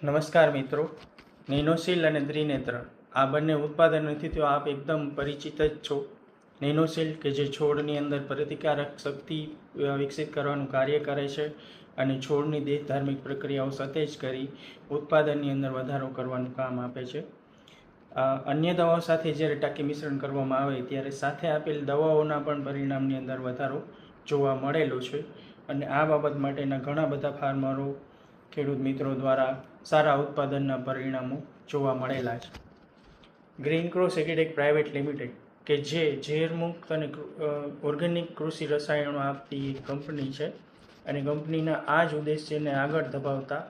નમસ્કાર મિત્રો, નેનોસીલ અને ત્રિનેત્ર આ બંને ઉત્પાદનોથી તો આપ એકદમ પરિચિત જ છો. નેનોસીલ કે જે છોડની અંદર પ્રતિકારક શક્તિ વિકસિત કરવાનું કાર્ય કરે છે અને છોડની દેહધાર્મિક પ્રક્રિયાઓ સતેજ કરી ઉત્પાદનની અંદર વધારો કરવાનું કામ આપે છે. અન્ય દવાઓ સાથે જ્યારે ટાંકી મિશ્રણ કરવામાં આવે ત્યારે સાથે આપેલ દવાઓના પણ પરિણામની અંદર વધારો જોવા મળેલો છે અને આ બાબત માટેના ઘણા બધા ફાર્મરો ખેડૂત મિત્રો દ્વારા સારા ઉત્પાદનના પરિણામો જોવા મળેલા છે. ગ્રીનક્રોસ એગ્રીટેક પ્રાઇવેટ લિમિટેડ કે જે ઝેરમુક્ત અને ઓર્ગેનિક કૃષિ રસાયણો આપતી કંપની છે અને કંપનીના આ જ ઉદ્દેશ્યને આગળ ધપાવતા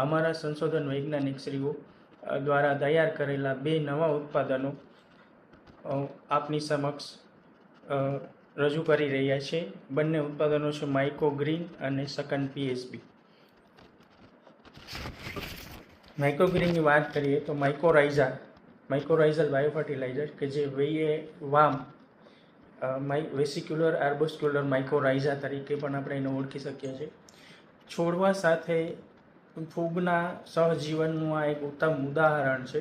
અમારા સંશોધન વૈજ્ઞાનિકશ્રીઓ દ્વારા તૈયાર કરેલા 2 નવા ઉત્પાદનો આપની સમક્ષ રજૂ કરી રહ્યા છે. બંને ઉત્પાદનો છે માઇકો ગ્રીન અને સકન પીએસબી. માઇક્રોગ્રીનની વાત કરીએ તો માઇકોરાઇઝલ બાયોફર્ટિલાઇઝર કે જે વામ વેસિક્યુલર આર્બોસ્ક્યુલર માઇકોરાઇઝા તરીકે પણ આપણે એને ઓળખી શકીએ છીએ. છોડવા સાથે ફૂગના સહજીવનનું આ એક ઉત્તમ ઉદાહરણ છે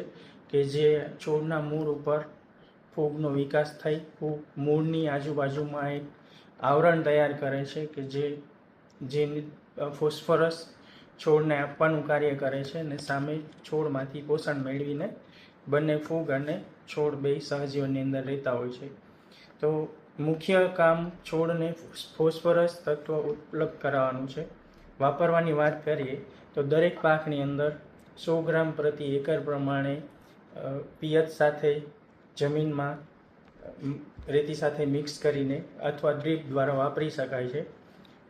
કે જે છોડના મૂળ ઉપર ફૂગનો વિકાસ થઈ ફૂગ મૂળની આજુબાજુમાં એક આવરણ તૈયાર કરે છે કે જે ફોસ્ફરસ છોડને આપવાનું કાર્ય કરે છે અને સામે છોડમાંથી પોષણ મેળવીને બંને ફૂગ અને છોડ બે સહજીવનની અંદર રહેતા હોય છે. તો મુખ્ય કામ છોડને ફોસ્ફરસ તત્વ ઉપલબ્ધ કરાવવાનું છે. વાપરવાની વાત કરીએ તો દરેક પાકની અંદર 100 ગ્રામ પ્રતિ એકર પ્રમાણે પિયત સાથે જમીનમાં રેતી સાથે મિક્સ કરીને અથવા ડ્રીપ દ્વારા વાપરી શકાય છે.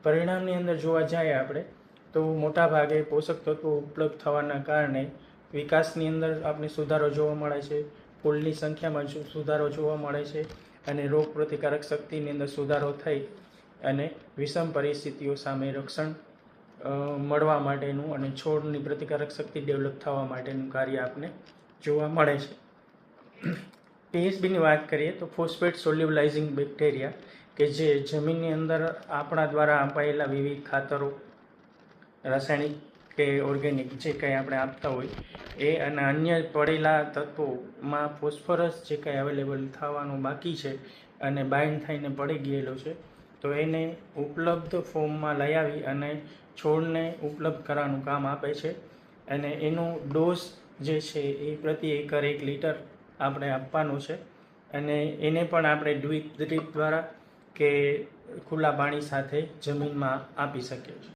પરિણામની અંદર જોવા જાય આપણે તો મોટા ભાગે પોષક તત્વો ઉપલબ્ધ થવાના કારણે વિકાસની અંદર આપણે સુધારો જોવા મળે છે, ફૂલની સંખ્યામાં સુધારો જોવા મળે છે અને રોગ પ્રતિકારક શક્તિની અંદર સુધારો થઈ અને વિષમ પરિસ્થિતિઓ સામે રક્ષણ મળવા માટેનું અને છોડની પ્રતિકારક શક્તિ ડેવલપ થવા માટેનું કાર્ય આપણે જોવા મળે છે. પીએસબીની વાત કરીએ તો ફોસ્ફેટ સોલ્યુબલાઇઝિંગ બેક્ટેરિયા કે જે જમીનની અંદર આપણા દ્વારા અપાયેલા વિવિધ ખાતરો રાસાયણિક કે ઓર્ગેનિક જે કંઈ આપણે આપતા હોય એ અને અન્ય પડેલા તત્વોમાં ફોસ્ફરસ જે કંઈ અવેલેબલ થવાનું બાકી છે અને બાઇન્ડ થઈને પડી ગયેલો છે તો એને ઉપલબ્ધ ફોર્મમાં લઈ આવી અને છોડને ઉપલબ્ધ કરવાનું કામ આપે છે અને એનો ડોઝ જે છે એ પ્રતિ એકર 1 લીટર આપણે આપવાનું છે અને એને પણ આપણે ડ્રીપ દ્વારા કે ખુલ્લા પાણી સાથે જમીનમાં આપી શકીએ છીએ.